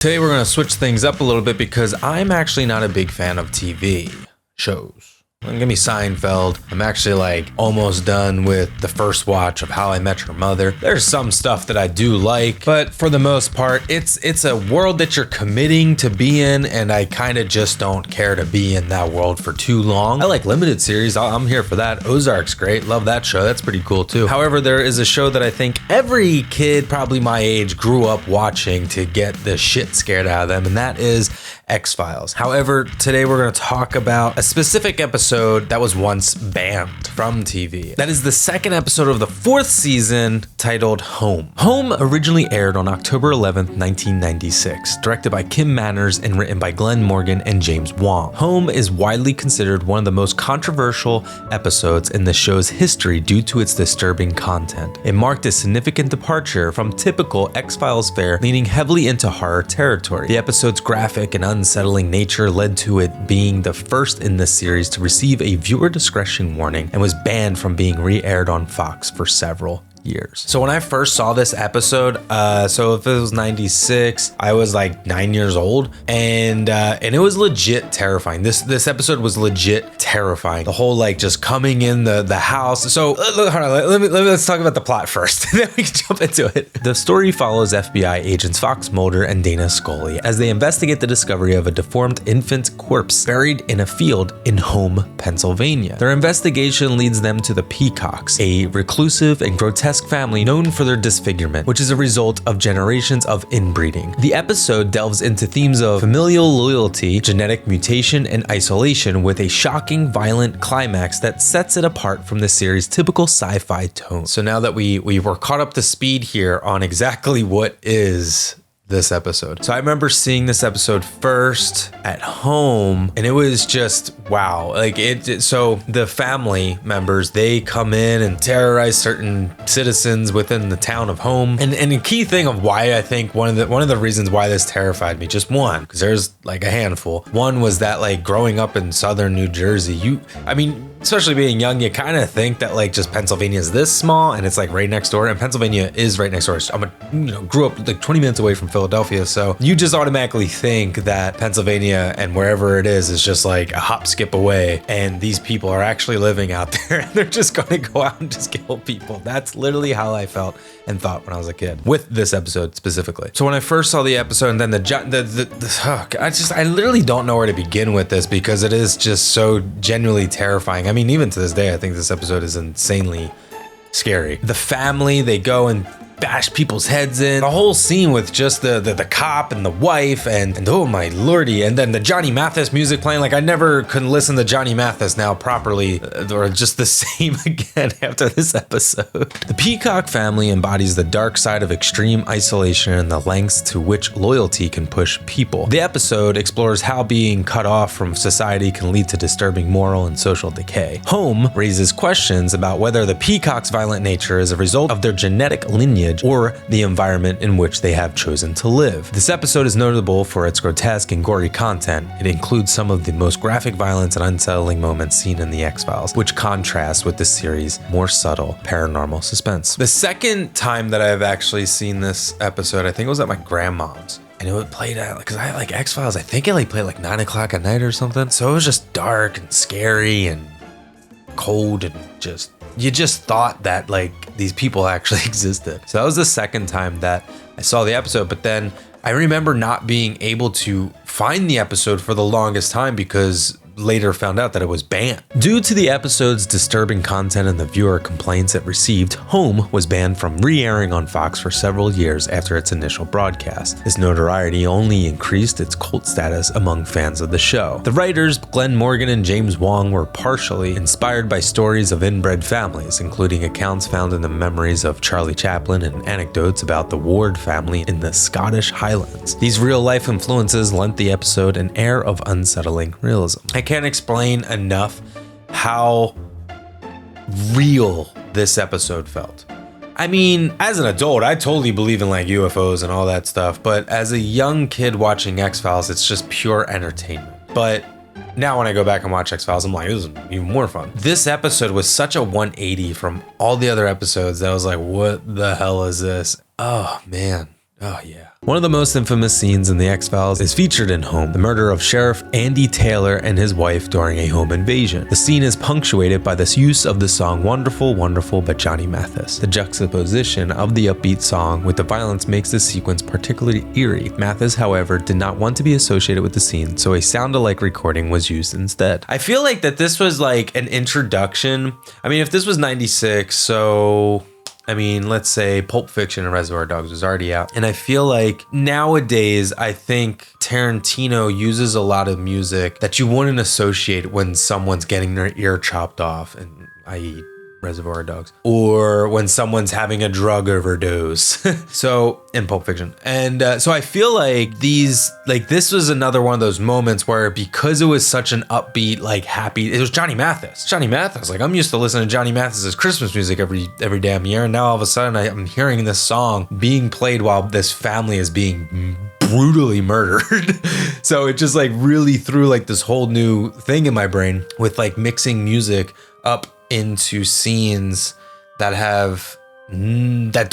Today we're going to switch things up a little bit because I'm actually not a big fan of TV shows. Give me Seinfeld. I'm actually almost done with the first watch of How I Met Your Mother. There's some stuff that I do like, but for the most part, it's a world that you're committing to be in, and I kind of just don't care to be in that world for too long. I like limited series. I'm here for that. Ozark's great. Love that show. That's pretty cool too. However, there is a show that I think every kid probably my age grew up watching to get the shit scared out of them, and that is X-Files. However, today we're going to talk about a specific episode that was once banned from TV. That is the second episode of the fourth season, titled Home. Home originally aired on October 11th, 1996, directed by Kim Manners and written by Glenn Morgan and James Wong. Home is widely considered one of the most controversial episodes in the show's history due to its disturbing content. It marked a significant departure from typical X-Files fare, leaning heavily into horror territory. The episode's graphic and unsettling nature led to it being the first in the series to receive a viewer discretion warning and was banned from being re-aired on Fox for several years. So when I first saw this episode, so if it was 96, I was like 9 years old, and it was legit terrifying. This episode was legit terrifying. The whole just coming in the house. So hold on, let's talk about the plot first, then we can jump into it. The story follows FBI agents Fox Mulder and Dana Scully as they investigate the discovery of a deformed infant corpse buried in a field in Home, Pennsylvania. Their investigation leads them to the Peacocks, a reclusive and grotesque family known for their disfigurement, which is a result of generations of inbreeding. The episode delves into themes of familial loyalty, genetic mutation, and isolation, with a shocking, violent climax that sets it apart from the series' typical sci-fi tone. So now that we were caught up to speed here on exactly what is this episode. So I remember seeing this episode first at home, and it was just wow. So the family members, they come in and terrorize certain citizens within the town of Home. And the key thing of why I think one of the reasons why this terrified me, just one, because there's a handful. One was that growing up in southern New Jersey, especially being young, you kind of think that just Pennsylvania is this small and it's right next door, and Pennsylvania is right next door. Grew up 20 minutes away from Philadelphia, so you just automatically think that Pennsylvania and wherever it is just a hop skip away, and these people are actually living out there and they're just going to go out and just kill people. That's literally how I felt and thought when I was a kid with this episode specifically. So when I first saw the episode, and then I literally don't know where to begin with this because it is just so genuinely terrifying. Even to this day, I think this episode is insanely scary. The family, they go and bash people's heads in. The whole scene with just the cop and the wife and oh my lordy, and then the Johnny Mathis music playing. I never could listen to Johnny Mathis now properly or just the same again after this episode. The Peacock family embodies the dark side of extreme isolation and the lengths to which loyalty can push people. The episode explores how being cut off from society can lead to disturbing moral and social decay. Home raises questions about whether the Peacock's violent nature is a result of their genetic lineage or the environment in which they have chosen to live. This episode is notable for its grotesque and gory content. It includes some of the most graphic violence and unsettling moments seen in the X-Files, which contrasts with the series' more subtle paranormal suspense. The second time that I've actually seen this episode, I think it was at my grandma's. And it would play that because I like X-Files. I think it played 9 o'clock at night or something. So it was just dark and scary and cold, and you just thought that these people actually existed. So that was the second time that I saw the episode. But then I remember not being able to find the episode for the longest time because later found out that it was banned. Due to the episode's disturbing content and the viewer complaints it received, Home was banned from re-airing on Fox for several years after its initial broadcast. This notoriety only increased its cult status among fans of the show. The writers, Glenn Morgan and James Wong, were partially inspired by stories of inbred families, including accounts found in the memories of Charlie Chaplin and anecdotes about the Ward family in the Scottish Highlands. These real-life influences lent the episode an air of unsettling realism. I can't explain enough how real this episode felt. As an adult, I totally believe in UFOs and all that stuff, but as a young kid watching X-Files, it's just pure entertainment. But now when I go back and watch X-Files, I'm this is even more fun. This episode was such a 180 from all the other episodes that I was what the hell is this? Oh man. Oh, yeah. One of the most infamous scenes in The X-Files is featured in Home, the murder of Sheriff Andy Taylor and his wife during a home invasion. The scene is punctuated by this use of the song Wonderful, Wonderful by Johnny Mathis. The juxtaposition of the upbeat song with the violence makes this sequence particularly eerie. Mathis, however, did not want to be associated with the scene, so a sound-alike recording was used instead. I feel like that this was like an introduction. I mean, if this was 96, so... I mean, let's say Pulp Fiction and Reservoir Dogs was already out. And I feel like nowadays, I think Tarantino uses a lot of music that you wouldn't associate when someone's getting their ear chopped off, and i.e. Reservoir Dogs, or when someone's having a drug overdose. So in Pulp Fiction. And so I feel like this was another one of those moments where, because it was such an upbeat, like happy, it was Johnny Mathis. Like, I'm used to listening to Johnny Mathis's Christmas music every damn year. And now all of a sudden I'm hearing this song being played while this family is being brutally murdered. So it just like really threw like this whole new thing in my brain with like mixing music up into scenes that have that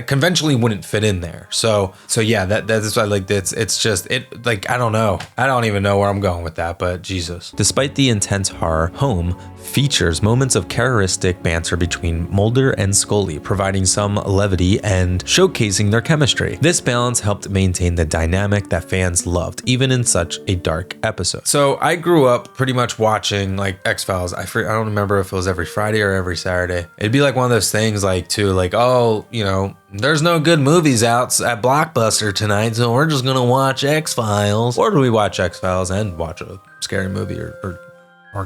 conventionally wouldn't fit in there. So yeah, that's why like it's just it like I don't know. I don't even know where I'm going with that, but Jesus. Despite the intense horror, Home features moments of characteristic banter between Mulder and Scully, providing some levity and showcasing their chemistry. This balance helped maintain the dynamic that fans loved, even in such a dark episode. So I grew up pretty much watching like X-Files. I don't remember if it was every Friday or every Saturday. It'd be like one of those things like too, like, oh, you know, there's no good movies out at Blockbuster tonight, so we're just gonna watch X-Files. Or do we watch X-Files and watch a scary movie or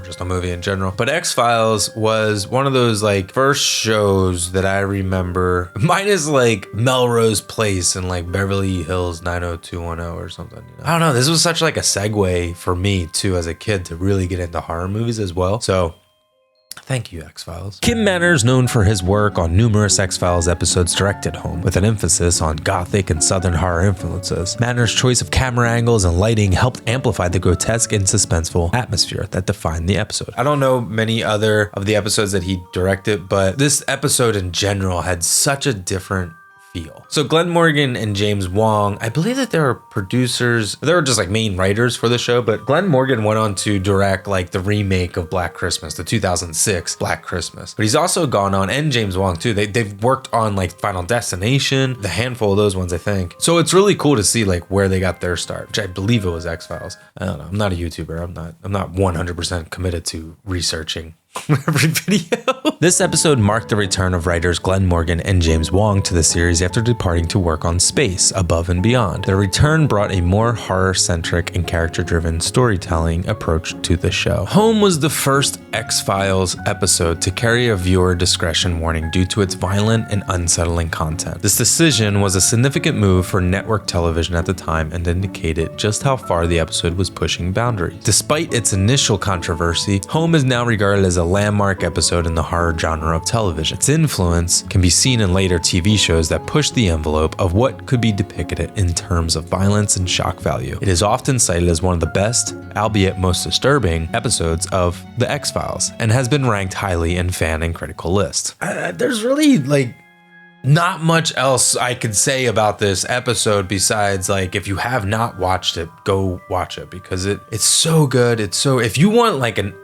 just a movie in general? But X-Files was one of those like first shows that I remember, minus like Melrose Place and like Beverly Hills 90210 or something. You know? I don't know. This was such like a segue for me too as a kid to really get into horror movies as well. So thank you, X-Files. Kim Manners, known for his work on numerous X-Files episodes, directed Home, with an emphasis on gothic and southern horror influences. Manners' choice of camera angles and lighting helped amplify the grotesque and suspenseful atmosphere that defined the episode. I don't know many other of the episodes that he directed, but this episode in general had such a different feel. So Glenn Morgan and James Wong, I believe that they were producers, they were just like main writers for the show, but Glenn Morgan went on to direct like the remake of Black Christmas, the 2006 Black Christmas. But he's also gone on, and James Wong too, they've worked on like Final Destination, the handful of those ones I think. So it's really cool to see like where they got their start, which I believe it was X-Files. I don't know, I'm not a YouTuber, I'm not 100% committed to researching every video. This episode marked the return of writers Glenn Morgan and James Wong to the series after departing to work on Space, Above and Beyond. Their return brought a more horror-centric and character-driven storytelling approach to the show. Home was the first X-Files episode to carry a viewer discretion warning due to its violent and unsettling content. This decision was a significant move for network television at the time and indicated just how far the episode was pushing boundaries. Despite its initial controversy, Home is now regarded as a landmark episode in the horror genre of television. Its influence can be seen in later TV shows that push the envelope of what could be depicted in terms of violence and shock value. It is often cited as one of the best, albeit most disturbing, episodes of The X-Files, and has been ranked highly in fan and critical lists. There's really like not much else I could say about this episode besides like, if you have not watched it, go watch it, because it's so good. It's so, if you want like an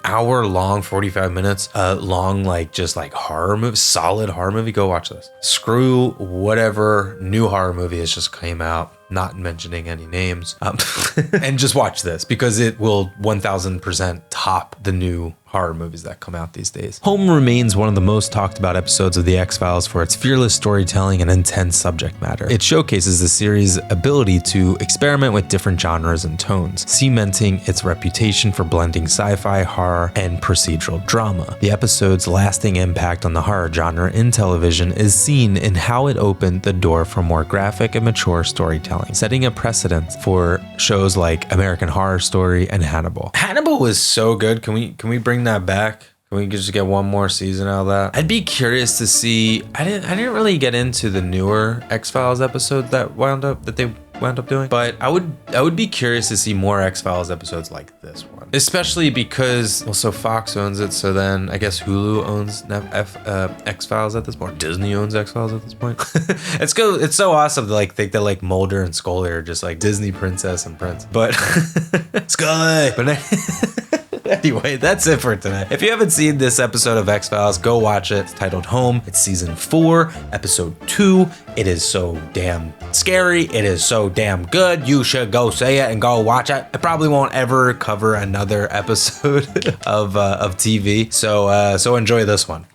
hour long, 45 minutes long, like just like horror movie, solid horror movie, go watch this. Screw whatever new horror movie has just came out, not mentioning any names, and just watch this because it will 1000% top the new horror movies that come out these days. Home remains one of the most talked about episodes of The X-Files for its fearless storytelling and intense subject matter. It showcases the series' ability to experiment with different genres and tones, cementing its reputation for blending sci-fi, horror, and procedural drama. The episode's lasting impact on the horror genre in television is seen in how it opened the door for more graphic and mature storytelling, setting a precedent for shows like American Horror Story and Hannibal. Hannibal was so good. Can we bring that back? Can we just get one more season out of that? I'd be curious to see. I didn't really get into the newer X-Files episode that wound up that they wound up doing. But I would be curious to see more X-Files episodes like this one, especially because, well, so Fox owns it, so then I guess Hulu owns X-Files at this point. Disney owns X-Files at this point. It's good. It's so awesome to like think that like Mulder and Scully are just like Disney princess and prince. But Scully. But anyway, that's it for today. If you haven't seen this episode of X-Files, go watch it. It's titled Home. It's season 4, episode 2. It is so damn scary. It is so damn good. You should go see it and go watch it. I probably won't ever cover another episode of TV. So enjoy this one.